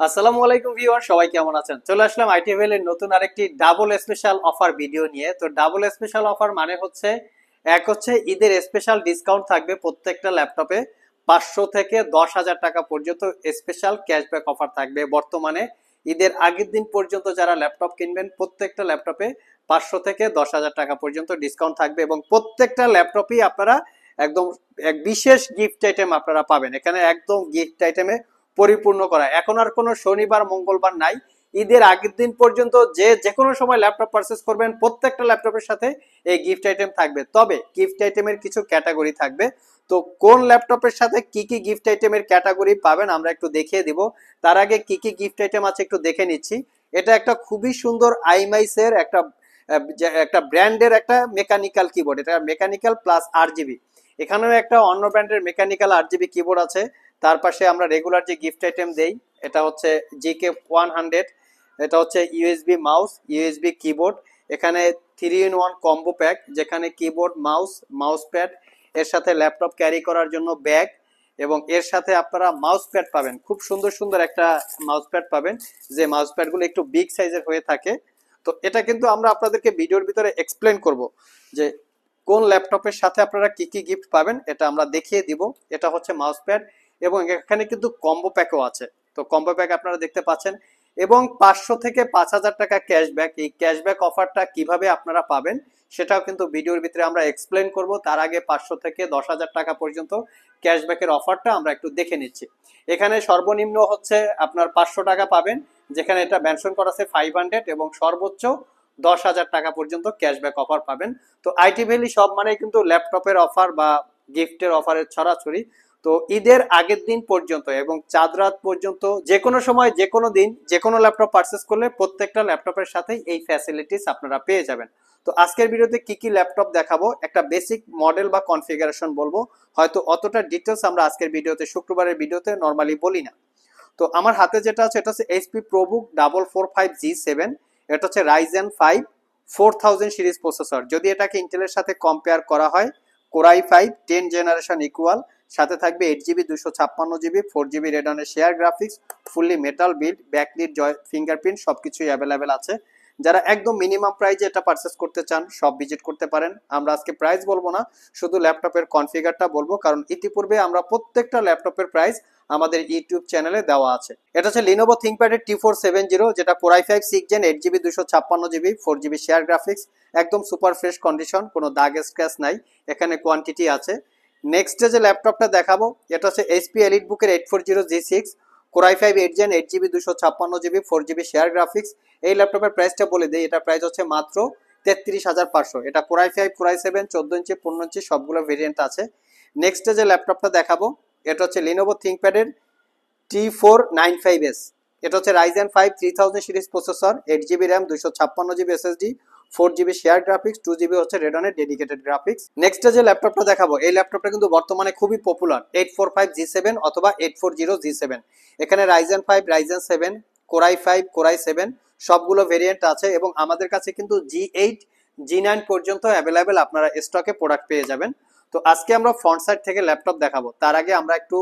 আসসালামু আলাইকুম ভিউয়ার, সবাই কেমন আছেন? চলে আসলাম আইটিভেল এর নতুন আরেকটি ডাবল স্পেশাল অফার ভিডিও নিয়ে। তো ডাবল স্পেশাল অফার মানে হচ্ছে এক হচ্ছে ঈদের স্পেশাল ডিসকাউন্ট থাকবে প্রত্যেকটা ল্যাপটপে 500 থেকে 10,000 টাকা পর্যন্ত স্পেশাল ক্যাশব্যাক অফার থাকবে। বর্তমানে ঈদের আগের দিন পর্যন্ত যারা ল্যাপটপ কিনবেন প্রত্যেকটা ল্যাপটপে 500 থেকে 10,000 টাকা পর্যন্ত ডিসকাউন্ট থাকবে এবং প্রত্যেকটা ল্যাপটপই আপনারা একদম এক বিশেষ গিফট আইটেম আপনারা পাবেন। এখানে একদম গিফট আইটেমে পরিপূর্ণ করা। এখন আর কোনো শনিবার মঙ্গলবার নাই, ঈদের আগের দিন পর্যন্ত যে কোনো সময় ল্যাপটপ পারচেস করবেন প্রত্যেকটা ল্যাপটপের সাথে এই গিফট আইটেম থাকবে। তবে গিফট আইটেমের কিছু ক্যাটাগরি থাকবে। তো কোন ল্যাপটপের সাথে কি কি গিফট আইটেমের ক্যাটাগরি পাবেন আমরা একটু দেখিয়ে দিব। তার আগে কি কি গিফট আইটেম আছে একটু দেখে নিচ্ছি। এটা একটা খুবই সুন্দর আইমাইসের একটা ব্র্যান্ডের একটা মেকানিক্যাল কিবোর্ড। এটা মেকানিক্যাল প্লাস আরজিবি। এখানেও একটা অন্য ব্র্যান্ডের মেকানিক্যাল আরজিবি কিবোর্ড আছে। তার পাশে আমরা রেগুলার যে গিফট আইটেম দেই এটা হচ্ছে GK100। এটা হচ্ছে ইউএসবি মাউস, ইউএসবি কিবোর্ড। এখানে 3-in-1 কম্বো প্যাক, যেখানে কিবোর্ড, মাউস প্যাড, এর সাথে ল্যাপটপ ক্যারি করার জন্য ব্যাগ এবং এর সাথে আপনারা মাউস প্যাড পাবেন। খুব সুন্দর সুন্দর একটা মাউস প্যাড পাবেন, যে মাউস প্যাডগুলো একটু বিগ সাইজের হয়ে থাকে। তো এটা কিন্তু আমরা আপনাদেরকে ভিডিওর ভিতরে এক্সপ্লেন করব যে কোন ল্যাপটপের সাথে আপনারা কি কি গিফট পাবেন, এটা আমরা দেখিয়ে দিব। এটা হচ্ছে মাউস প্যাড এবং এখানে কিন্তু কম্বো প্যাকও আছে। তো কম্বো প্যাক আপনারা দেখতে পাচ্ছেন এবং 500 থেকে 5,000 টাকা ক্যাশব্যাক। এই ক্যাশব্যাক অফারটা কিভাবে আপনারা পাবেন সেটাও কিন্তু ভিডিওর ভিতরে আমরা এক্সপ্লেন করব। তার আগে 500 থেকে 10,000 টাকা পর্যন্ত ক্যাশব্যাকের অফারটা আমরা একটু দেখে নিচ্ছি। এখানে সর্বনিম্ন হচ্ছে আপনার 500 টাকা পাবেন, যেখানে এটা মেনশন করা আছে 500, এবং সর্বোচ্চ 10,000 টাকা পর্যন্ত ক্যাশব্যাক অফার পাবেন। তো আইটি ভ্যালি সব মানে কিন্তু ল্যাপটপের অফার বা গিফটের অফারের ছড়াছড়ি। তো ঈদের আগের দিন পর্যন্ত এবং চাঁদ রাত পর্যন্ত যে কোনো সময় যে কোনো দিন যে কোনো ল্যাপটপ পারচেস করলে প্রত্যেকটা ল্যাপটপের সাথেই এই ফ্যাসিলিটিস আপনারা পেয়ে যাবেন। তো আজকের ভিডিওতে কি কি ল্যাপটপ দেখাবো, একটা বেসিক মডেল বা কনফিগারেশন বলবো। হয়তো অতটা ডিটেলস আমরা আজকের ভিডিওতে, শুক্রবারের ভিডিওতে নর্মালি বলি না। তো আমার হাতে যেটা আছে এটা হচ্ছে এইচপি প্রোবুক 445G7। এটা হচ্ছে রাইজেন 5 4000 সিরিজ প্রসেসর। যদি এটাকে ইন্টেলের সাথে কম্পেয়ার করা হয়, কোরাই 5 10 জেনারেশন ইকুয়াল, সাথে থাকবে 8GB 256GB 4GB রেডনের shared graphics, fully metal build, backlit, জয় ফিঙ্গারপ্রিন্ট সবকিছুই অ্যাভেলেবেল আছে। যারা একদম মিনিমাম প্রাইসে এটা পারচেস করতে চান সব ভিজিট করতে পারেন। আমরা আজকে প্রাইস বলবো না, শুধু ল্যাপটপের কনফিগারটা বলবো, কারণ ইতিপূর্বে আমরা প্রত্যেকটা ল্যাপটপের প্রাইস আমাদের ইউটিউব চ্যানেলে দেওয়া আছে। এটা হচ্ছে লিনোভো থিংকপ্যাডের T470, যেটা core i 5 6 gen 8GB 256GB 4GB share graphics, একদম সুপার ফ্রেশ কন্ডিশন, কোনো দাগ স্ক্র্যাচ নাই, এখানে কোয়ান্টিটি আছে। নেক্সট যে ল্যাপটপটা দেখাবো এটা হচ্ছে এইচপি এলিটবুকের 840G6, core i 5 8 gen 8GB 256GB 4GB share graphics. এই ল্যাপটপের প্রাইসটা বলে দিই, এটা প্রাইস হচ্ছে মাত্র 33,500। এটা কোরাই 5 কোরাই 7 14 ইঞ্চি 15 ইঞ্চি সবগুলো ভেরিয়েন্ট আছে। নেক্সট যে ল্যাপটপটা দেখাবো এটা হচ্ছে লিনোভো থিংকপ্যাডের T495S। এটা হচ্ছে Ryzen 5 3000 series processor, 8GB RAM, 256GB SSD, 4GB share graphics, 2GB হচ্ছে রেডনের ডেডিকেটেড গ্রাফিক্স। নেক্সট যে ল্যাপটপটা দেখাবো এই ল্যাপটপটা কিন্তু বর্তমানে খুবই পপুলার, 845G7 অথবা 840G7। এখানে রাইজেন 5 রাইজেন 7 কোরাই 5 কোরাই 7 সবগুলো ভেরিয়েন্ট আছে এবং আমাদের কাছে কিন্তু G8 G9 পর্যন্ত অ্যাভেলেবেল আপনারা স্টকে প্রোডাক্ট পেয়ে যাবেন। তো আজকে আমরা ফ্রন্ট সাইড থেকে ল্যাপটপ দেখাবো, তার আগে আমরা একটু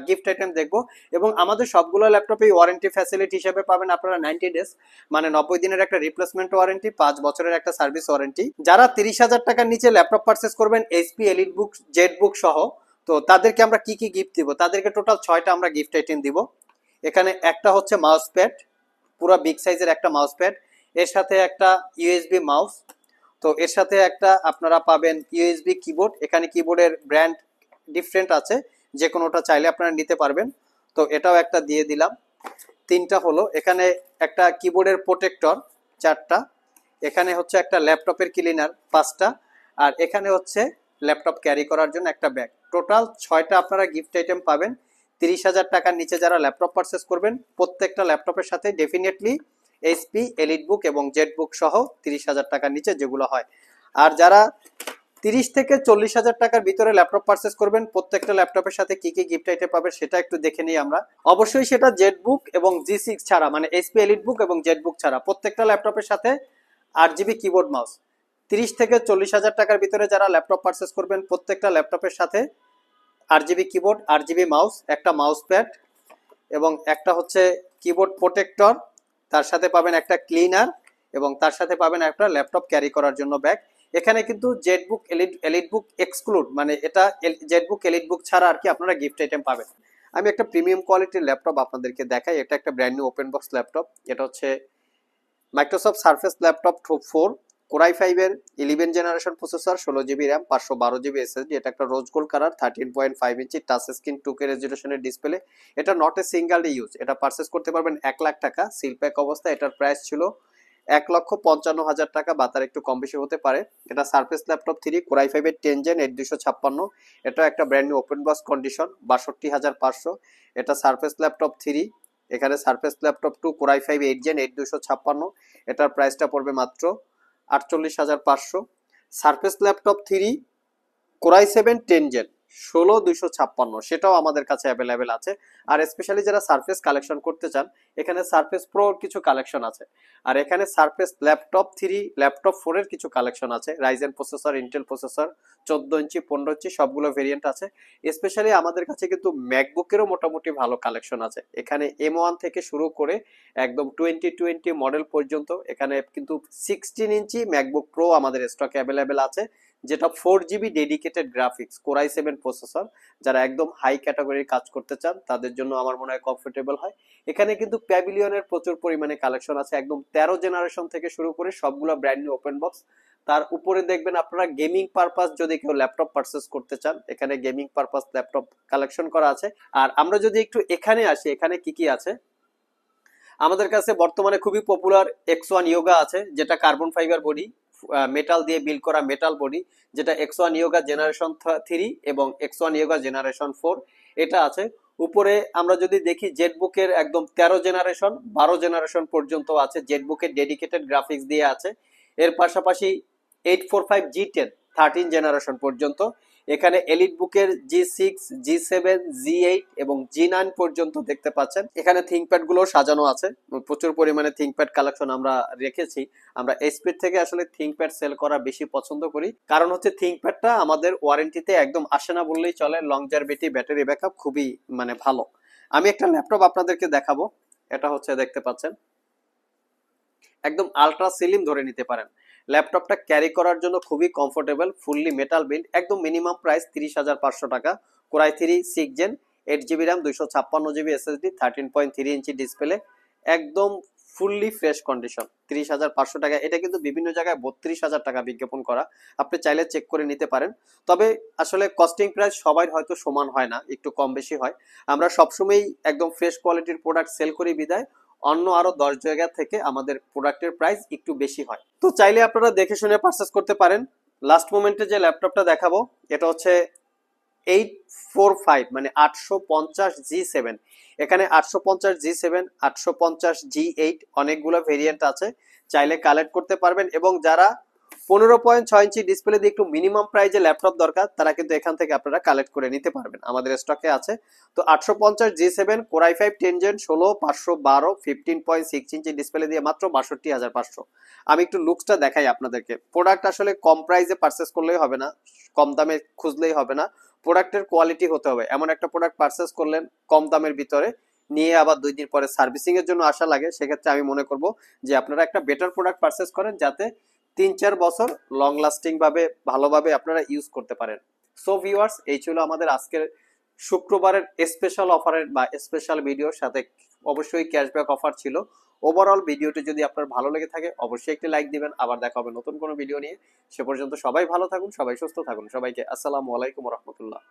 গিফট আইটেম দেখবো। এবং আমাদের সবগুলো ল্যাপটপে ওয়ারেন্টি ফ্যাসিলিটি হিসেবে পাবেন আপনারা 90 ডেজ, মানে 90 দিনের একটা রিপ্লেসমেন্ট ওয়ারেন্টি, 5 বছরের একটা সার্ভিস ওয়ারেন্টি। যারা 30,000 টাকার নিচে ল্যাপটপ পারচেস করবেন এইচপি এলিট বুক জেড বুক সহ, তো তাদেরকে আমরা কি কি গিফট দিব, তাদেরকে টোটাল 6টা আমরা গিফট আইটেম দিব। এখানে একটা হচ্ছে মাউস প্যাড, পুরো বিগ সাইজের একটা মাউস প্যাড, এর সাথে একটা ইউএসবি মাউস। তো এর সাথে একটা আপনারা পাবেন ইউএসবি কিবোর্ড। এখানে কিবোর্ডের ব্র্যান্ড ডিফারেন্ট আছে, যে কোনোটা চাইলে আপনারা নিতে পারবেন। তো এটাও একটা দিয়ে দিলাম। 3টা হলো। এখানে একটা কিবোর্ডের প্রোটেক্টর 4টা, এখানে হচ্ছে একটা ল্যাপটপের ক্লিনার 5টা, আর এখানে হচ্ছে ল্যাপটপ ক্যারি করার জন্য একটা ব্যাগ। টোটাল 6টা আপনারা গিফট আইটেম পাবেন। 30,000 টাকার নিচে যারা ল্যাপটপ পারচেস করবেন প্রত্যেকটা ল্যাপটপের সাথে ডেফিনেটলি এইচপি এলিট বুক এবং জেড বুক সহ 30,000 টাকার নিচে যেগুলো হয়। আর যারা 30 থেকে 40,000 টাকার ভিতরে ল্যাপটপ পারচেস করবেন প্রত্যেকটা ল্যাপটপের সাথে কি কি গিফট আইটেম পাবে সেটা একটু দেখে নিই আমরা। অবশ্যই সেটা জেড বুক এবং G6 ছাড়া, মানে এইচপি এলিট বুক এবং জেড বুক ছাড়া প্রত্যেকটা ল্যাপটপের সাথে 8GB কিবোর্ড মাউস। 30 থেকে 40,000 টাকার ভিতরে যারা ল্যাপটপ পারচেস করবেন প্রত্যেকটা ল্যাপটপের সাথে 8GB কিবোর্ড, 8GB মাউস, একটা মাউস প্যাড, এবং একটা হচ্ছে কিবোর্ড প্রোটেক্টর, তার সাথে পাবেন একটা ক্লিনার এবং তার সাথে পাবেন একটা ল্যাপটপ ক্যারি করার জন্য ব্যাগ। এখানে কিন্তু জেটবুক এলিটবুক এক্সক্লুড, মানে এটা জেটবুক এলিটবুক ছাড়া আর কি আপনারা গিফট আইটেম পাবেন। আমি একটা প্রিমিয়াম কোয়ালিটির ল্যাপটপ আপনাদেরকে দেখাই। এটা একটা brand new open box laptop. এটা হচ্ছে মাইক্রোসফট সার্ফেস ল্যাপটপ 4 কোরাই 5 এর 11 generation processor, 16 GB RAM, 512 GB SSD. এটা একটা রোজ গোল্ড কালার 13.5 ইঞ্চি টাচ স্ক্রিন 2K রেজলিউশনের ডিসপ্লে। এটা নট এ সিঙ্গেল ইউজ, এটা পারচেস করতে পারবেন 1 লাখ টাকা সিল প্যাক অবস্থায়। এটার প্রাইস ছিল 1,55,000 টাকা, বা তার একটু কম বেশি হতে পারে। এটা সার্ফেস ল্যাপটপ 3 কোরাই 5 এর 10 জেন 8256। এটা একটা brand new open box condition, 62,500। এটা সার্ফেস ল্যাপটপ 3, এখানে সার্ফেস ল্যাপটপ 2 কোরাই 5 8 জেন 8256। এটার প্রাইসটা পড়বে মাত্র 48,500। সার্ফেস ল্যাপটপ 3 কোরাই 7 10 জেন 16,256, সেটাও আমাদের কাছে অ্যাভেলেবেল আছে। আর স্পেশালি যারা সার্ফেস কালেকশন করতে চান, এখানে সার্ফেস প্রো কিছু কালেকশন আছে। আর এখানে সার্ফেস ল্যাপটপ 3 ল্যাপটপ 4 এর কিছু কালেকশন আছে। রাইজেন প্রসেসর, ইন্টেল প্রসেসর, 14 ইঞ্চি 15 ইঞ্চি সবগুলো ভেরিয়েন্ট আছে। স্পেশালি আমাদের কাছে কিন্তু ম্যাকবুকেরও মোটামুটি ভালো কালেকশন আছে। এখানে M1 থেকে শুরু করে একদম 2020 মডেল পর্যন্ত। এখানে কিন্তু 16 ইঞ্চি ম্যাকবুক প্রো আমাদের স্টকে অ্যাভেলেবেল আছে, যেটা 4 GB dedicated graphics core i 7 processor. যারা একদম হাই ক্যাটাগরির কাজ করতে চান তাদের জন্য আমার মনে হয় কমফোর্টেবল হয়। এখানে কিন্তু প্যাভিলিয়নের প্রচুর পরিমাণে কালেকশন আছে, একদম 13 জেনারেশন থেকে শুরু করে সবগুলো ব্র্যান্ড নিউ ওপেন বক্স। তার উপরে দেখবেন আপনারা গেমিং পারপাস যদি কেউ ল্যাপটপ পারচেস করতে চান, এখানে গেমিং পারপাস ল্যাপটপ কালেকশন করা আছে। আর আমরা যদি একটু এখানে আসি, এখানে কি কি আছে আমাদের কাছে বর্তমানে খুবই পপুলার X1 ইয়োগা আছে, যেটা কার্বন ফাইবার বডি, মেটাল দিয়ে বিল্ড করা মেটাল বডি, যেটা X1 ইয়োগা জেনারেশন 3 এবং X1 ইয়োগা জেনারেশন 4 এটা আছে। উপরে আমরা যদি দেখি জেটবুকের একদম 13 জেনারেশন 12 জেনারেশন পর্যন্ত আছে, জেটবুকের ডেডিকেটেড গ্রাফিক্স দিয়ে আছে। এর পাশাপাশি 845 G10 13 জেনারেশন পর্যন্ত। এখানে এলিট বুকের G6 G7 G8 এবং G9 পর্যন্ত দেখতে পাচ্ছেন। এখানে থিংকপ্যাড গুলো সাজানো আছে, প্রচুর পরিমাণে থিংকপ্যাড কালেকশন আমরা রেখেছি। আমরা এসপি থেকে আসলে থিংকপ্যাড সেল করা বেশি পছন্দ করি, কারণ হচ্ছে থিংকপ্যাডটা আমাদের ওয়ারেন্টিতে একদম আসে না বললেই চলে। লংজারভিটি, ব্যাটারি ব্যাকআপ খুবই মানে ভালো। আমি একটা ল্যাপটপ আপনাদেরকে দেখাবো। এটা হচ্ছে দেখতে পাচ্ছেন একদম আলট্রা স্লিম ধরে নিতে পারেন। ল্যাপটপটা ক্যারি করার জন্য খুবই কমফোর্টেবল, ফুললি মেটাল বিল্ড, একদম মিনিমাম প্রাইস 30,500 টাকা। Core i 3 6 gen 8 GB RAM 256 GB SSD 13.3 inch display, একদম ফুললি ফ্রেশ কন্ডিশন, 30,500 টাকা। এটা কিন্তু বিভিন্ন জায়গায় 32,000 টাকা বিজ্ঞাপন করা, আপনি চাইলে চেক করে নিতে পারেন। তবে আসলে কস্টিং প্রাইস সবাই হয়তো সমান হয় না, একটু কম বেশি হয়। আমরা সবসময় একদম ফ্রেশ কোয়ালিটির প্রোডাক্ট সেল করি বিদায় অন্য আরো 10 জায়গা থেকে আমাদের প্রোডাক্টের প্রাইস একটু বেশি হয়। তো চাইলে আপনারা দেখে শুনে পারচেস করতে পারেন। লাস্ট মোমেন্টে যে ল্যাপটপটা দেখাবো এটা হচ্ছে 845 মানে 850 G7। এখানে 850 G7, 850 G8 অনেকগুলো ভেরিয়েন্ট আছে, চাইলে কালেক্ট করতে পারবেন। এবং যারা 15.6 ইঞ্চি ডিসপ্লে দিয়ে একটু মিনিমাম প্রাইজে ল্যাপটপ দরকার, তারা কিন্তু এখান থেকে আপনারা কালেক্ট করে নিতে পারবেন, আমাদের স্টকে আছে। তো 850 G7 core i 5 10 gen 16 512 15.6 inch display দিয়ে মাত্র 62,500। আমি একটু লুকসটা দেখাই আপনাদেরকে। প্রোডাক্ট আসলে কম প্রাইসে পারচেস করলেই হবে না, কম দামে খুঁজলেই হবে না, প্রোডাক্টের কোয়ালিটি হতে হবে। এমন একটা প্রোডাক্ট পারচেস করলেন কম দামের ভিতরে, নিয়ে আবার 2 দিন পরে সার্ভিসিং এর জন্য আসা লাগে, সেক্ষেত্রে আমি মনে করব যে আপনারা একটা বেটার প্রোডাক্ট পারচেস করেন, যাতে 3-4 বছর লং লাস্টিং ভাবে ভালোভাবে আপনারা ইউজ করতে পারেন। সো ভিউয়ার্স, এই ছিল আমাদের আজকের শুক্রবারের স্পেশাল অফারের বা স্পেশাল ভিডিওর সাথে অবশ্যই ক্যাশব্যাক অফার ছিল। ওভারঅল ভিডিওটি যদি আপনার ভালো লেগে থাকে অবশ্যই একটি লাইক দিবেন। আবার দেখা হবে নতুন কোনো ভিডিও নিয়ে। সে পর্যন্ত সবাই ভালো থাকুন, সবাই সুস্থ থাকুন। সবাইকে আসসালামু আলাইকুম ওয়া রাহমাতুল্লাহ।